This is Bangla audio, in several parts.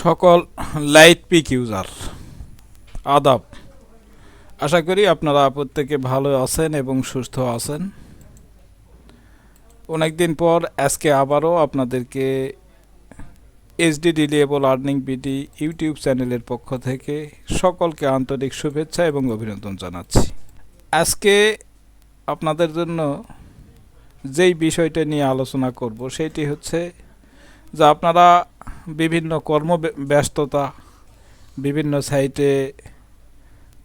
সকল লাইট পিক ইউজার আদাব। আশা করি আপনারা প্রত্যেকে ভালো আছেন এবং সুস্থ আছেন। অনেকদিন পর আজকে আবারও আপনাদেরকে HD reliable earning BD YouTube চ্যানেলের পক্ষ থেকে সকলকে আন্তরিক শুভেচ্ছা এবং অভিনন্দন জানাচ্ছি। আজকে আপনাদের জন্য যেই বিষয়টা নিয়ে আলোচনা করব সেটি হচ্ছে যে আপনারা বিভিন্ন কর্মব্যস্ততা, বিভিন্ন সাইটে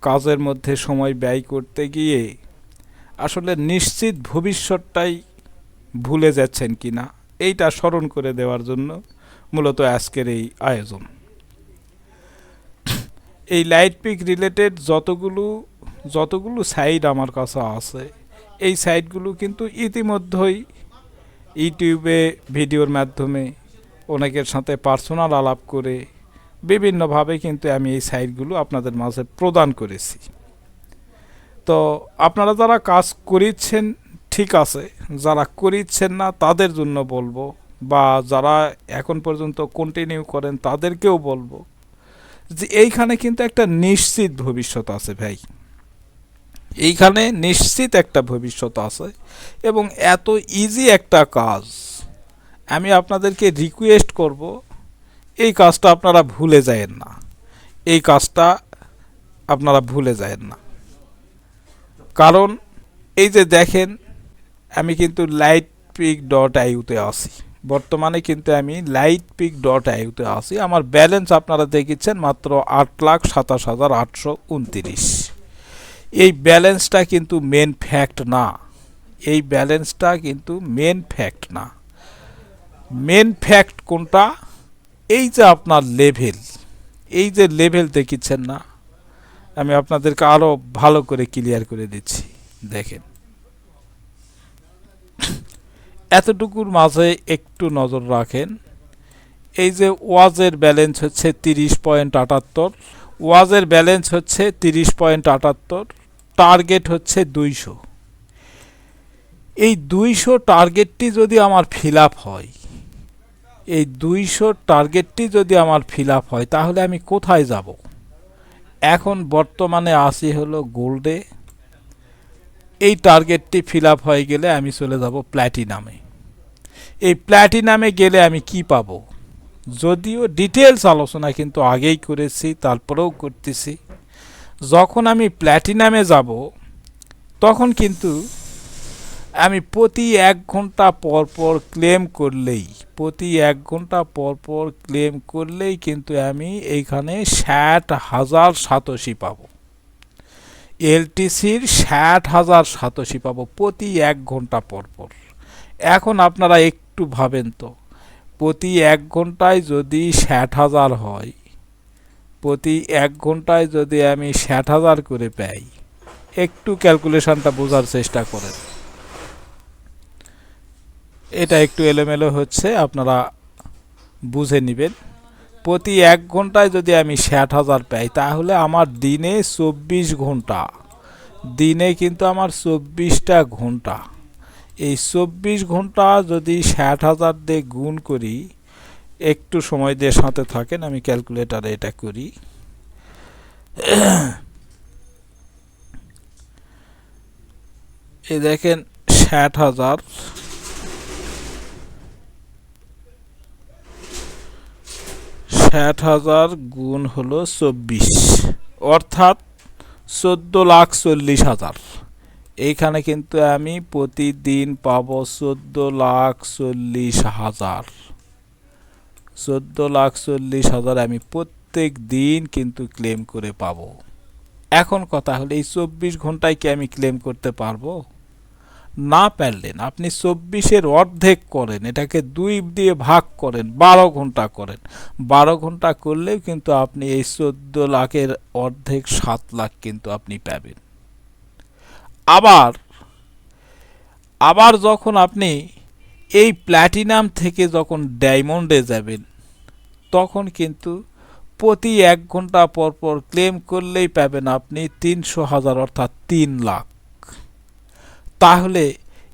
কাজের মধ্যে সময় ব্যয় করতে গিয়ে আসলে নিশ্চিত ভবিষ্যৎটাই ভুলে যাচ্ছেন কিনা এইটা স্মরণ করে দেওয়ার জন্য মূলত আজকের এই আয়োজন। এই লাইট পিক রিলেটেড যতগুলো সাইট আমার কাছে আছে, এই সাইটগুলো কিন্তু ইতিমধ্যেই ইউটিউবে ভিডিওর মাধ্যমে অনেকের সাথে পার্সোনাল আলাপ করে বিভিন্নভাবে কিন্তু আমি এই সাইটগুলো আপনাদের মাঝে প্রদান করেছি। তো আপনারা যারা কাজ করিচ্ছেন ঠিক আছে, যারা করিচ্ছেন না তাদের জন্য বলবো, বা যারা এখন পর্যন্ত কন্টিনিউ করেন তাদেরকেও বলবো যে এইখানে কিন্তু একটা নিশ্চিত ভবিষ্যৎ আছে ভাই, এইখানে নিশ্চিত একটা ভবিষ্যৎ আছে। এবং এত ইজি একটা কাজ, আমি আপনাদেরকে রিকোয়েস্ট করব এই কাজটা আপনারা ভুলে যায়েন না, এই কাজটা আপনারা ভুলে যায়েন না। কারণ এই যে দেখেন, আমি কিন্তু lightpeak.iu-তে আছি, বর্তমানে কিন্তু আমি lightpeak.iu-তে আছি। আমার ব্যালেন্স আপনারা দেখেছেন মাত্র 8,27,829। এই ব্যালেন্সটা কিন্তু মেন ফ্যাক্ট না, এই ব্যালেন্সটা কিন্তু মেন ফ্যাক্ট না। মেন ফ্যাক্ট কোনটা? এই যে আপনার লেভেল, এই যে লেভেল দেখিচ্ছেন না, আমি আপনাদেরকে আরও ভালো করে ক্লিয়ার করে দিচ্ছি। দেখেন, এতটুকুর মাঝে একটু নজর রাখেন। এই যে ওয়াজের ব্যালেন্স হচ্ছে 30.78, ওয়াজের ব্যালেন্স হচ্ছে 30.78, টার্গেট হচ্ছে 200। এই 200 টার্গেটটি যদি আমার ফিল আপ হয়, এই 200 টার্গেটটি যদি আমার ফিল আপ হয়, তাহলে আমি কোথায় যাব? এখন বর্তমানে আসি হলো গোল্ডে। এই টার্গেটটি ফিল আপ হয়ে গেলে আমি চলে যাব প্ল্যাটিনামে। এই প্ল্যাটিনামে গেলে আমি কি পাব? যদিও ডিটেলস আলোচনা কিন্তু আগেই করেছি, তারপরেও করতেছি। যখন আমি প্ল্যাটিনামে যাব, তখন কিন্তু আমি প্রতি 1 ঘন্টা পর পর ক্লেম করলেই, প্রতি 1 ঘন্টা পর পর ক্লেম করলেই কিন্তু আমি এইখানে 60,000 সাতোশি পাবো। এলটিসির 60,000 সাতোশি পাবো প্রতি 1 ঘন্টা পর পর। এখন আপনারা একটু ভাবেন তো, প্রতি 1 ঘন্টায় যদি 60,000 হয়, প্রতি 1 ঘন্টায় যদি আমি 60,000 করে পাই, একটু ক্যালকুলেশনটা বোঝার চেষ্টা করেন। এটা একটু এলোমেলো হচ্ছে, আপনারা বুঝে নেবেন। প্রতি 1 ঘন্টায় যদি আমি 60,000 পাই, তাহলে আমার দিনে 24 ঘন্টা, দিনে কিন্তু আমার 24টা ঘন্টা। এই 24 ঘন্টা যদি 60,000 দিয়ে গুণ করি, একটু সময় দিয়ে সাথে থাকেন, আমি ক্যালকুলেটারে এটা করি। এই দেখেন, 60,000 গুণ হলো 24, অর্থাৎ 14,40,000। এইখানে কিন্তু আমি প্রতিদিন পাবো 14,40,000। 14,40,000 আমি প্রত্যেক দিন কিন্তু ক্লেম করে পাবো। এখন কথা হলো, এই 24 ঘন্টায় কি আমি ক্লেম করতে পারবো? না পারলেন আপনি 24-এর অর্ধেক করেন, এটাকে 2 দিয়ে ভাগ করেন, 12 ঘন্টা করেন। 12 ঘন্টা করলেও কিন্তু আপনি এই 14 লাখের অর্ধেক 7 লাখ কিন্তু আপনি পাবেন। আবার যখন আপনি এই প্ল্যাটিনাম থেকে যখন ডায়মন্ডে যাবেন, তখন কিন্তু প্রতি 1 ঘন্টা পর পর ক্লেম করলেই পাবেন আপনি 300,000, অর্থাৎ 3 লাখ। তাহলে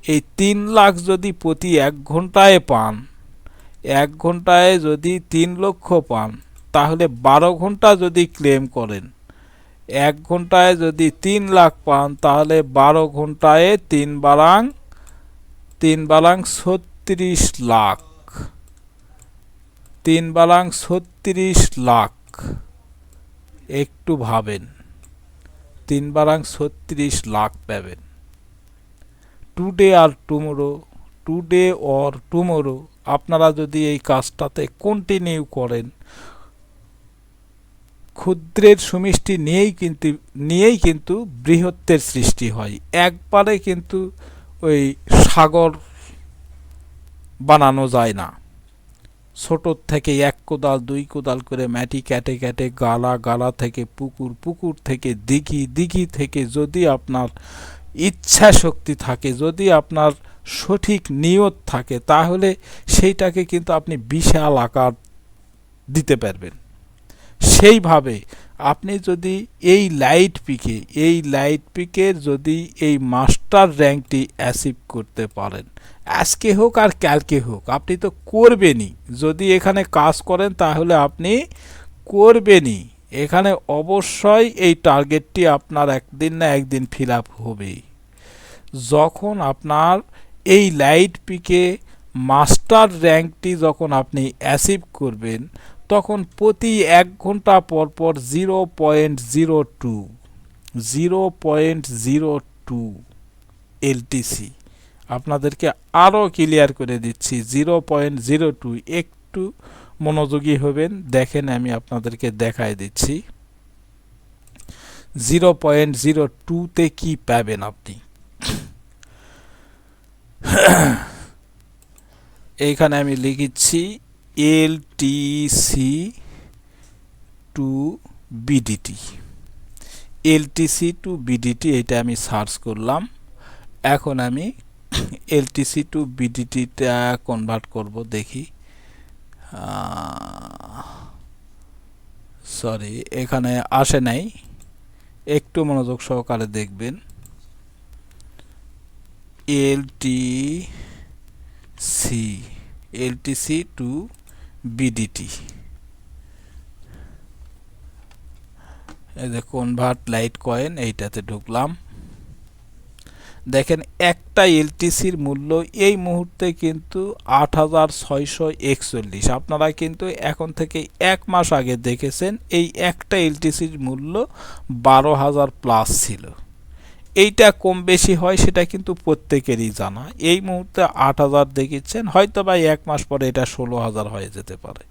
এই 3 লাখ যদি প্রতি 1 ঘন্টায় পান, 1 ঘন্টায় যদি 3 লক্ষ পান, তাহলে 12 ঘন্টা যদি ক্লেম করেন, 1 ঘন্টায় যদি 3 লাখ পান, তাহলে 12 ঘন্টায় 3 বারাং 36 লাখ, 3 বারাং 36 লাখ। একটু ভাবেন, 3 বারাং 36 লাখ পাবেন। টুডে আর টুমোরো আপনারা যদি এই কাজটাতে কন্টিনিউ করেন, ক্ষুদ্রের সমষ্টি নিয়েই কিন্তু বৃহত্তের সৃষ্টি হয়। একবারে কিন্তু ওই সাগর বানানো যায় না। ছোটোর থেকে 1 কোদাল 2 কোদাল করে মাটি কেটে কেটে গালা থেকে পুকুর থেকে দিঘি থেকে যদি আপনার ইচ্ছা শক্তি থাকে, যদি আপনার সঠিক নিয়ত থাকে, তাহলে সেইটাকে কিন্তু আপনি বিশাল আকার দিতে পারবেন। সেইভাবে আপনি যদি এই লাইট পিকের যদি এই মাস্টার র্যাঙ্কটি অ্যাচিভ করতে পারেন, আজকে হোক আর কালকে হোক, আপনি তো করবেনই। যদি এখানে কাজ করেন তাহলে আপনি করবেনই। এখানে অবশ্যই এই টার্গেটটি আপনার একদিন না একদিন ফিল আপ হবেই। যখন আপনার এই লাইট পিকে মাস্টার র্যাঙ্কটি যখন আপনি অ্যাচিভ করবেন, তখন প্রতি 1 ঘন্টা পর 0.02 এলটিসি, আপনাদেরকে আরও ক্লিয়ার করে দিচ্ছি, 0.02। একটু মনোযোগী হবেন, দেখেন আমি আপনাদেরকে দেখায় দিচ্ছি 0.02তে কি পাবেন আপনি। এইখানে আমি লিখেছি এলটিসি টু বিডিটি, এটা আমি সার্চ করলাম। এখন আমি এলটিসি টু বিডিটিটা কনভার্ট করব, দেখি। সরি, এখানে আসে নাই, একটু মনোযোগ সহকারে দেখবেন। এলটিসি টু বিডিটি, এই যে কনভার্ট লাইট কয়েন, এইটাতে ঢুকলাম। দেখেন একটা এলটিসির মূল্য এই মুহূর্তে কিন্তু 8641। আপনারা কিন্তু এখন থেকে 1 মাস আগে দেখেছেন এই একটা এলটিসির মূল্য 12,000 প্লাস ছিল। এইটা কম বেশি হয় সেটা কিন্তু প্রত্যেকেরই জানা। এই মুহূর্তে 8,000 দেখেছেন, হয়তো বা 1 মাস পরে এটা 16,000 হয়ে যেতে পারে,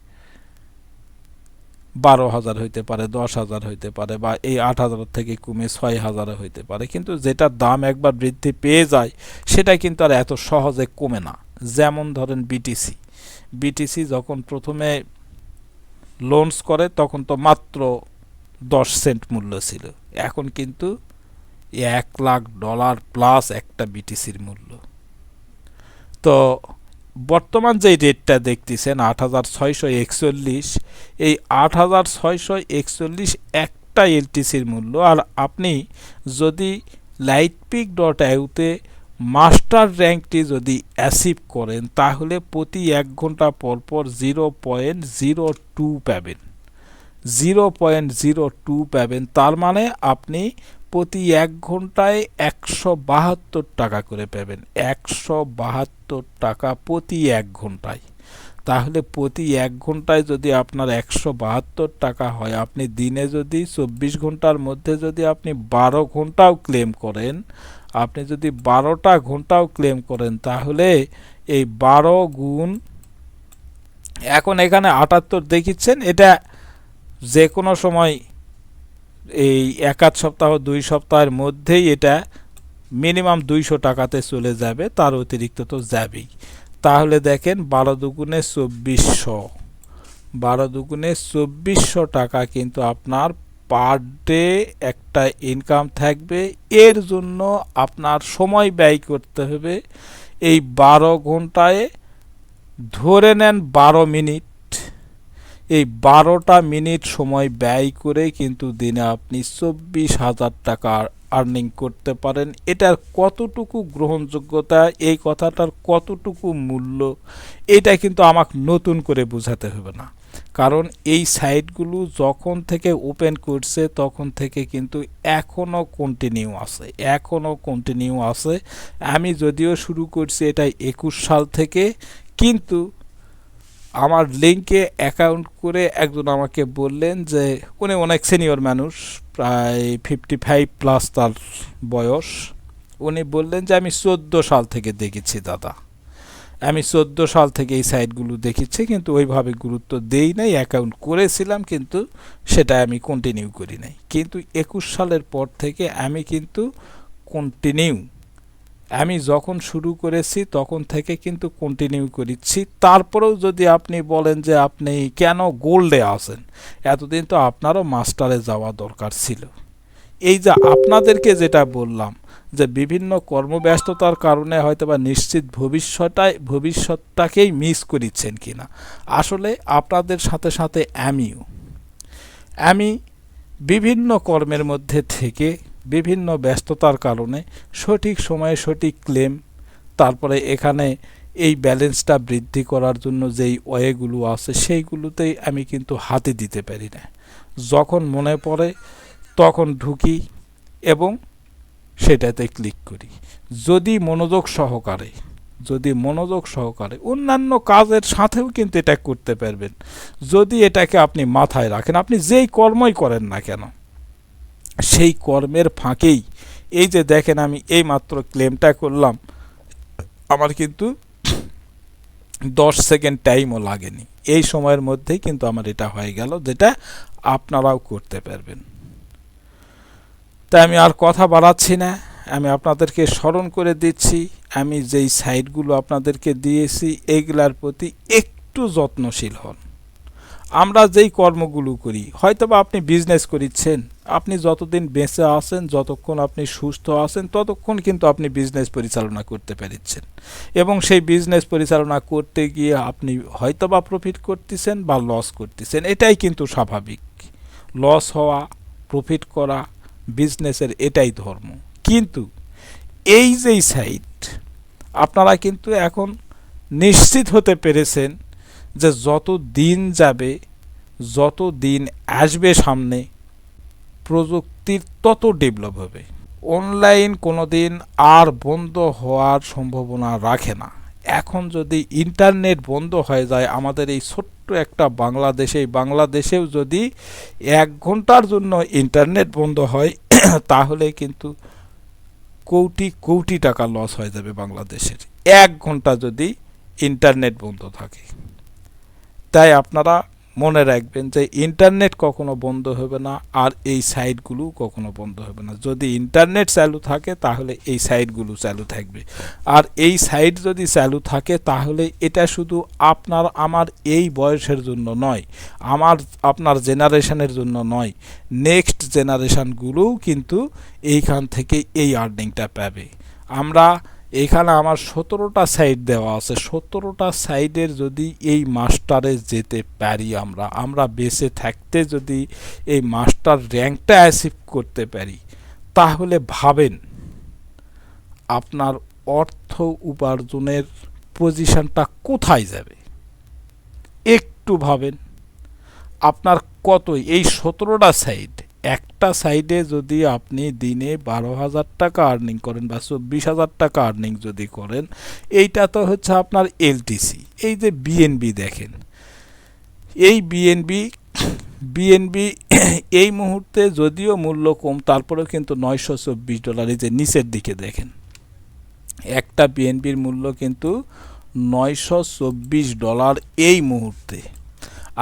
12,000 হইতে পারে, 10,000 হইতে পারে, বা এই 8,000 থেকে কমে 6,000 হইতে পারে। কিন্তু যেটার দাম একবার বৃদ্ধি পেয়ে যায় সেটা কিন্তু আর এত সহজে কমে না। যেমন ধরেন বিটিসি যখন প্রথমে লঞ্চ করে তখন তো মাত্র 10 সেন্ট মূল্য ছিল, এখন কিন্তু $1,00,000 প্লাস একটা বিটিসির মূল্য। তো বর্তমান যে রেটটা দেখতেছেন 8,641, এই 8,641 একটা এলটিসির মূল্য। আর আপনি যদি lightpeak.io-তে মাস্টার র্যাঙ্কটি যদি অ্যাচিভ করেন, তাহলে প্রতি 1 ঘন্টা পর 0.02 পাবেন, 0.02 পাবেন। তার মানে আপনি প্রতি 1 ঘন্টায় 172 টাকা করে পাবেন, 172 টাকা প্রতি 1 ঘন্টায়। তাহলে প্রতি 1 ঘন্টায় যদি আপনার 172 টাকা হয়, আপনি দিনে যদি 24 ঘন্টার মধ্যে যদি আপনি 12 ঘন্টাও ক্লেম করেন, আপনি যদি 12টা ঘন্টাও ক্লেম করেন, তাহলে এই 12 গুণ, এখন এখানে 78 দেখিচ্ছেন, এটা যে কোনো সময় এই 1 সপ্তাহ 2 সপ্তাহের মধ্যেই এটা মিনিমাম 200 টাকাতে চলে যাবে, তার অতিরিক্ত তো যাবেই। তাহলে দেখেন 12 দুগুণে 2400, 12 দুগুণে 2400 টাকা কিন্তু আপনার পার ডে একটা ইনকাম থাকবে। এর জন্য আপনার সময় ব্যয় করতে হবে এই 12 ঘন্টায় ধরে নেন 12 মিনিট, এই 12টা মিনিট সময় ব্যয় করে কিন্তু দিনে আপনি 24,000 টাকা আর্নিং করতে পারেন। এটার কতটুকু গ্রহণযোগ্যতা, এই কথাটার কতটুকু মূল্য, এটা কিন্তু আমাকে নতুন করে বোঝাতে হবে না। কারণ এই সাইটগুলো যখন থেকে ওপেন করছে তখন থেকে কিন্তু এখনও কন্টিনিউ আছে। আমি যদিও শুরু করছি এটা 21 সাল থেকে, কিন্তু আমার লিঙ্কে অ্যাকাউন্ট করে একজন আমাকে বললেন যে উনি অনেক সিনিয়র মানুষ, প্রায় 55+ তার বয়স। উনি বললেন যে আমি 14 সাল থেকে দেখেছি দাদা, আমি 14 সাল থেকে এই সাইটগুলো দেখেছি, কিন্তু ওইভাবে গুরুত্ব দেই নাই, অ্যাকাউন্ট করেছিলাম কিন্তু সেটা আমি কন্টিনিউ করি নাই। কিন্তু 21 সালের পর থেকে আমি কিন্তু কন্টিনিউ, আমি যখন শুরু করেছি তখন থেকে কিন্তু কন্টিনিউ করেছি। তারপরেও যদি আপনি বলেন যে আপনি কেন গোল্ডে আছেন, এতদিন তো আপনারও মাস্টারে যাওয়া দরকার ছিল। এই যে আপনাদেরকে যেটা বললাম যে বিভিন্ন কর্মব্যস্ততার কারণে হয়তো বা নিশ্চিত ভবিষ্যৎটাকেই মিস করেছেন কিনা, আসলে আপনাদের সাথে সাথে আমি বিভিন্ন কর্মের মধ্যে থেকে বিভিন্ন ব্যস্ততার কারণে সঠিক সময়ে সঠিক ক্লেম, তারপরে এখানে এই ব্যালেন্সটা বৃদ্ধি করার জন্য যেই ওয়েগুলো আছে সেইগুলোতেই আমি কিন্তু হাতে দিতে পারি না। যখন মনে পড়ে তখন ঢুকি এবং সেটাতে ক্লিক করি। যদি মনোযোগ সহকারে অন্যান্য কাজের সাথেও কিন্তু এটা করতে পারবেন, যদি এটাকে আপনি মাথায় রাখেন। আপনি যেই কর্মই করেন না কেন, সেই কর্মের ফাঁকেই, এই যে দেখেন আমি এই মাত্র ক্লেমটা করলাম, আমার কিন্তু 10 সেকেন্ড টাইমও লাগেনি, এই সময়ের মধ্যেই কিন্তু আমার এটা হয়ে গেল, যেটা আপনারাও করতে পারবেন। তাই আমি আর কথা বাড়াচ্ছি না, আমি আপনাদেরকে স্মরণ করে দিচ্ছি, আমি যেই সাইটগুলো আপনাদেরকে দিয়েছি এইগুলার প্রতি একটু যত্নশীল হন। আমরা যেই কর্মগুলো করি, হয়তোবা আপনি বিজনেস করিচ্ছেন, আপনি যতদিন বেঁচে আছেন, যতক্ষণ আপনি সুস্থ আছেন, ততক্ষণ কিন্তু আপনি বিজনেস পরিচালনা করতে পারছেন, এবং সেই বিজনেস পরিচালনা করতে গিয়ে আপনি হয়তোবা প্রফিট করতেছেন বা লস করতেছেন, এটাই কিন্তু স্বাভাবিক। লস হওয়া, প্রফিট করা, বিজনেসের এটাই ধর্ম। কিন্তু এই যেই সাইট, আপনারা কিন্তু এখন নিশ্চিত হতে পেরেছেন যে যত দিন যাবে, যত দিন আসবে সামনে, প্রযুক্তির তত ডেভেলপ হবে। অনলাইন কোনো দিন আর বন্ধ হওয়ার সম্ভাবনা রাখে না। এখন যদি ইন্টারনেট বন্ধ হয়ে যায় আমাদের এই ছোট্ট একটা বাংলাদেশেও যদি 1 ঘন্টার জন্য ইন্টারনেট বন্ধ হয় তাহলে কিন্তু কোটি কোটি টাকা লস হয়ে যাবে বাংলাদেশের, 1 ঘন্টা যদি ইন্টারনেট বন্ধ থাকে। তাই আপনারা মনে রাখবেন যে ইন্টারনেট কখনো বন্ধ হবে না, আর এই সাইটগুলো কখনো বন্ধ হবে না। যদি ইন্টারনেট চালু থাকে তাহলে এই সাইটগুলো চালু থাকবে, আর এই সাইট যদি চালু থাকে তাহলে এটা শুধু আপনার আমার এই বয়সের জন্য নয়, আপনার জেনারেশনের জন্য নয়, নেক্সট জেনারেশনগুলোও কিন্তু এইখান থেকে এই আর্নিংটা পাবে। আমরা এখানে আমার 17টা সাইট দেওয়া আছে, 17টা সাইডের যদি এই মাস্টারে যেতে পারি, আমরা বেঁচে থাকতে যদি এই মাস্টার র্যাঙ্কটা অ্যাচিভ করতে পারি, তাহলে ভাবেন আপনার অর্থ উপার্জনের পজিশনটা কোথায় যাবে। একটু ভাবেন আপনার কতই, এই 17টা সাইড, একটা সাইডে যদি আপনি দিনে 12,000 টাকা আর্নিং করেন বা 24,000 টাকা আর্নিং যদি করেন, এইটা তো হচ্ছে আপনার এলটিসি। এই যে বিএনবি দেখেন, এই বিএনবি এই মুহূর্তে যদিও মূল্য কম, তারপরেও কিন্তু $924। এই যে নিচের দিকে দেখেন, একটা বিএনবির মূল্য কিন্তু $924 এই মুহূর্তে।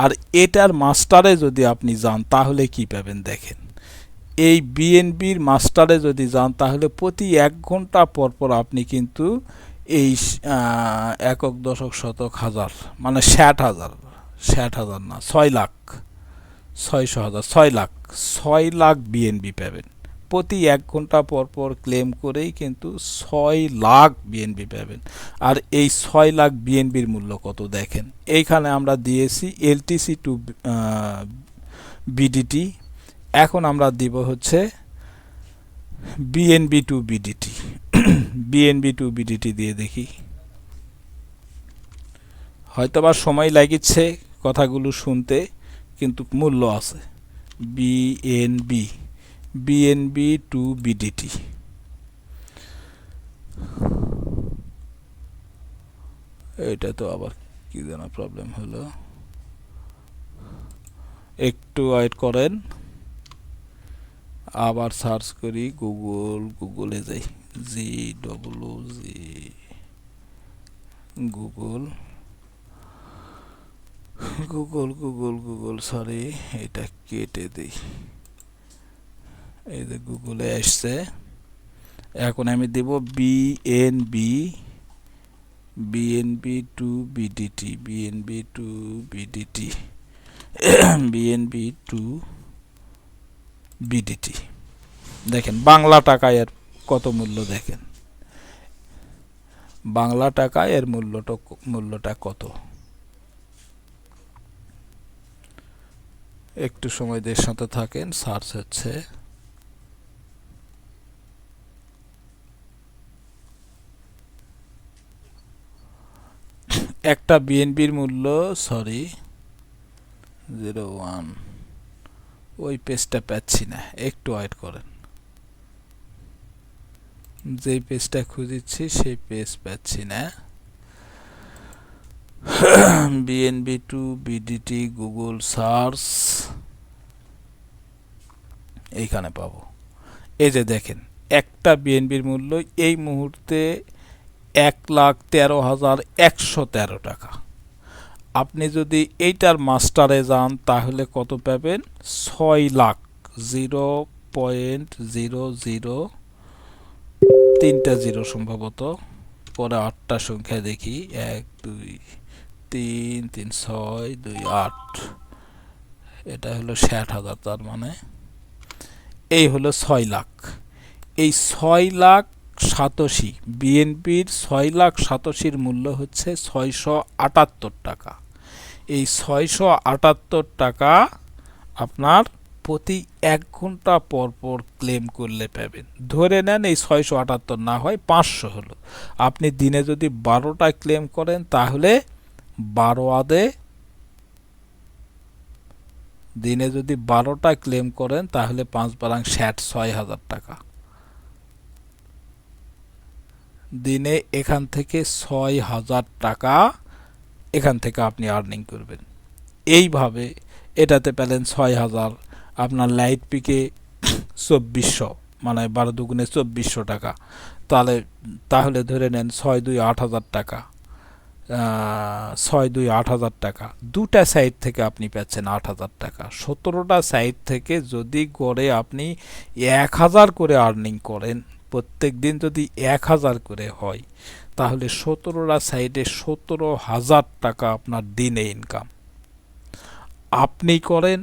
আর এটার মাস্টারে যদি আপনি যান তাহলে কি পাবেন দেখেন, এই বিএনবির মাস্টারে যদি যান তাহলে প্রতি 1 ঘন্টা পর পর আপনি কিন্তু এই একক দশক শতক হাজার, মানে 60,000 না, 6 লাখ, 6 লাখ বিএনবি পাবেন। প্রতি 1 ঘন্টা পর পর ক্লেম করেই কিন্তু 6 লাখ বিএনবি পাবেন। আর এই 6 লাখ বিএনবির মূল্য কত দেখেন, এইখানে আমরা দিয়েছি এলটিসি টু বিডিটি, এখন আমরা দিব হচ্ছে BNB to BDT. BNB to BDT দিয়ে দেখি, হয়তোবা সময় লাগিচ্ছে, কথাগুলো শুনতে কিন্তু মূল্য আছে। BNB, BNB to BDT. এটা তো আবার কি যেন প্রবলেম হলো, একটু ওয়েট করেন, আবার সার্চ করি গুগলে যাই, GWG গুগল সরি, এটা কেটে দিই। এই যে গুগলে আসছে, এখন আমি দেব BNB to BDT, BNB to BDT, BNB to BDT. দেখেন বাংলা টাকায় এর কত মূল্য, দেখেন বাংলা টাকায় এর মূল্যটা কত। একটু সময় দের সাথে থাকেন, সার্চ হচ্ছে। একটা বিএনবির মূল্য, সরি 01, ওই পেজটা পাচ্ছি না, একটু ওয়েট করেন। যেই পেজটা খুঁজছি সেই পেজ পাচ্ছি না। BNB to BDT Google search, এইখানে পাবো। এই যে দেখেন একটা বিএনবির মূল্য এই মুহূর্তে 1,13,113 টাকা। আপনি যদি এইটার মাস্টারে যান তাহলে কত পাবেন, 6 লাখ, 0.00, তিনটা জিরো সম্ভবত, পরে 8টা সংখ্যা দেখি, 1 2 3 3 6 2 8, এটা হলো 60,000, তার মানে এই হলো 6 লাখ। এই 6,87,000 বিএনপির 6,87,000 মূল্য হচ্ছে 678 টাকা। এই 678 টাকা আপনার প্রতি 1 ঘন্টা পর পর ক্লেম করলে পাবেন। ধরে নেন এই 678 না হয় 500 হলো, আপনি দিনে যদি 12টা ক্লেম করেন তাহলে 12 আদে, দিনে যদি 12টা ক্লেম করেন তাহলে 5 বারাং 60, 6,000 টাকা দিনে। এখান থেকে 6,000 টাকা এখান থেকে আপনি আর্নিং করবেন। এইভাবে এটাতে পেলেন 6,000, আপনার লাইট পিকে 2400, মানে 12 দুগুণে 2400 টাকা, তাহলে ধরে নেন 6 2 8,000 টাকা, 6 2 8,000 টাকা। দুটা সাইট থেকে আপনি পাচ্ছেন 8,000 টাকা। 17টা সাইট থেকে যদি গড়ে আপনি 1,000 করে আর্নিং করেন, প্রত্যেক দিন যদি 1,000 করে হয় তাহলে 17টা সাইটে 17,000 টাকা আপনার দিনে ইনকাম। আপনি করেন,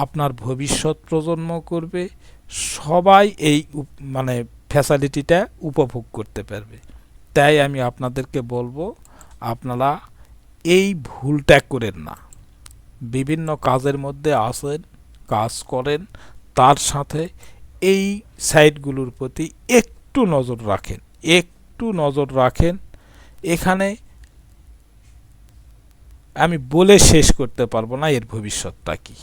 আপনার ভবিষ্যৎ প্রজন্ম করবে, সবাই এই মানে ফ্যাসিলিটিটা উপভোগ করতে পারবে। তাই আমি আপনাদেরকে বলবো আপনারা এই ভুলটা করেন না। বিভিন্ন কাজের মধ্যে আসেন, কাজ করেন, তার সাথে এই সাইটগুলোর প্রতি একটু নজর রাখেন, একটু নজর রাখেন। এখানে আমি বলে শেষ করতে পারবো না এর ভবিষ্যৎটা কি।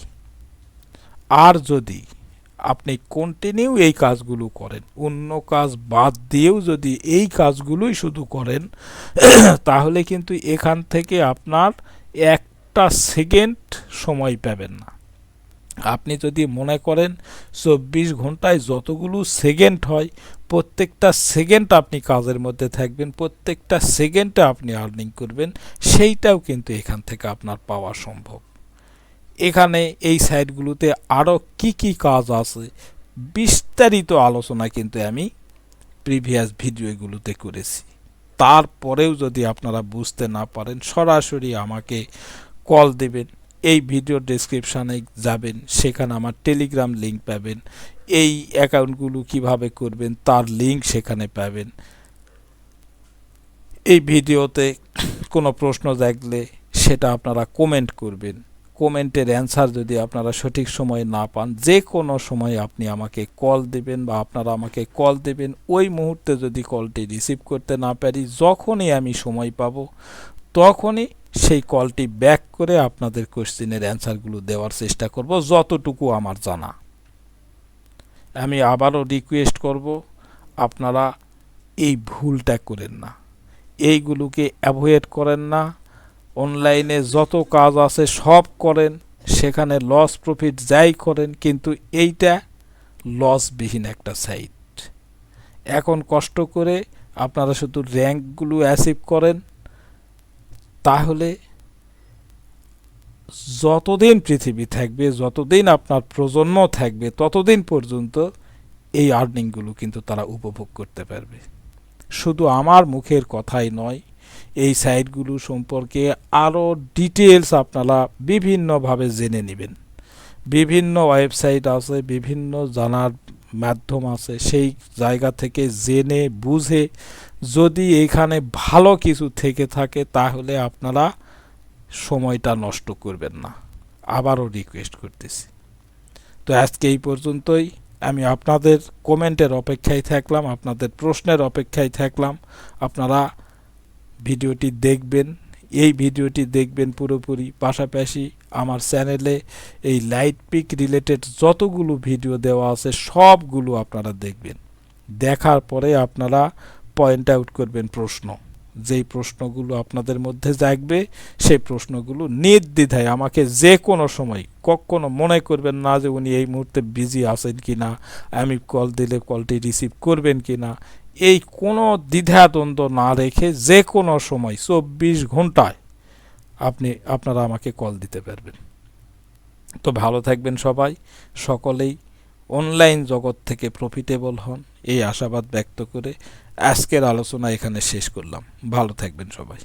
আর যদি আপনি কন্টিনিউ এই কাজগুলো করেন, অন্য কাজ বাদ দিয়েও যদি এই কাজগুলোই শুধু করেন, তাহলে কিন্তু এখান থেকে আপনার একটা সেকেন্ড সময় পাবেন না। আপনি যদি মনে করেন 24 ঘন্টায় যতগুলো সেকেন্ড হয় প্রত্যেকটা সেকেন্ড আপনি কাজের মধ্যে থাকবেন, প্রত্যেকটা সেকেন্ডে আপনি আর্নিং করবেন, সেইটাও কিন্তু এখান থেকে আপনার পাওয়া সম্ভব। এখানে এই সাইটগুলোতে আরও কি কি কাজ আছে বিস্তারিত আলোচনা কিন্তু আমি প্রিভিয়াস ভিডিওগুলোতে করেছি। তারপরেও যদি আপনারা বুঝতে না পারেন সরাসরি আমাকে কল দেবেন। এই ভিডিও ডেসক্রিপশানে যাবেন, সেখানে আমার টেলিগ্রাম লিঙ্ক পাবেন। এই অ্যাকাউন্টগুলো কিভাবে করবেন তার লিঙ্ক সেখানে পাবেন। এই ভিডিওতে কোনো প্রশ্ন থাকলে সেটা আপনারা কমেন্ট করবেন। কমেন্টের অ্যান্সার যদি আপনারা সঠিক সময়ে না পান, যে কোনো সময় আপনি আমাকে কল দেবেন বা আপনারা আমাকে কল দেবেন। ওই মুহূর্তে যদি কলটি রিসিভ করতে না পারি, যখনই আমি সময় পাবো তখনই সেই কলটি ব্যাক করে আপনাদের কোশ্চেনের অ্যান্সারগুলো দেওয়ার চেষ্টা করব যতটুকু আমার জানা। আমি আবারও রিকোয়েস্ট করব, আপনারা এই ভুলটা করেন না, এইগুলোকে অ্যাভয়েড করেন না। অনলাইনে যত কাজ আছে সব করেন, সেখানে লস প্রফিট যাই করেন, কিন্তু এইটা লসবিহীন একটা সাইট। এখন কষ্ট করে আপনারা শুধু র্যাঙ্কগুলো অ্যাচিভ করেন, তাহলে যতদিন পৃথিবী থাকবে, যতদিন আপনার প্রজন্ম থাকবে, ততদিন পর্যন্ত এই আর্নিংগুলো কিন্তু তারা উপভোগ করতে পারবে। শুধু আমার মুখের কথাই নয়, এই সাইটগুলো সম্পর্কে আরও ডিটেলস আপনারা বিভিন্নভাবে জেনে নেবেন। বিভিন্ন ওয়েবসাইট আছে, বিভিন্ন জানার মাধ্যম আছে, সেই জায়গা থেকে জেনে বুঝে যদি এখানে ভালো কিছু থেকে থাকে তাহলে আপনারা সময়টা নষ্ট করবেন না। আবারও রিকোয়েস্ট করতেছি। তো আজকে এই পর্যন্তই। আমি আপনাদের কমেন্টের অপেক্ষায় থাকলাম, আপনাদের প্রশ্নের অপেক্ষায় থাকলাম। আপনারা ভিডিওটি দেখবেন, এই ভিডিওটি দেখবেন পুরোপুরি, পাশাপাশি আমার চ্যানেলে এই লাইট পিক রিলেটেড যতগুলো ভিডিও দেওয়া আছে সবগুলো আপনারা দেখবেন। দেখার পরে আপনারা পয়েন্ট আউট করবেন প্রশ্ন, যেই প্রশ্নগুলো আপনাদের মধ্যে জাগবে সেই প্রশ্নগুলো নির্দ্বিধায় আমাকে যে কোনো সময়, কখনো মনে করবেন না যে উনি এই মুহূর্তে বিজি আছেন কি না, আমি কল দিলে কলটি রিসিভ করবেন কি না, এই কোনো দ্বিধাদ্বন্দ্ব না রেখে যে কোনো সময় 24 ঘন্টায় আপনারা আমাকে কল দিতে পারবেন। তো ভালো থাকবেন সবাই, সকলেই অনলাইন জগৎ থেকে প্রফিটেবল হন, এই আশাবাদ ব্যক্ত করে আজকের আলোচনা এখানে শেষ করলাম। ভালো থাকবেন সবাই।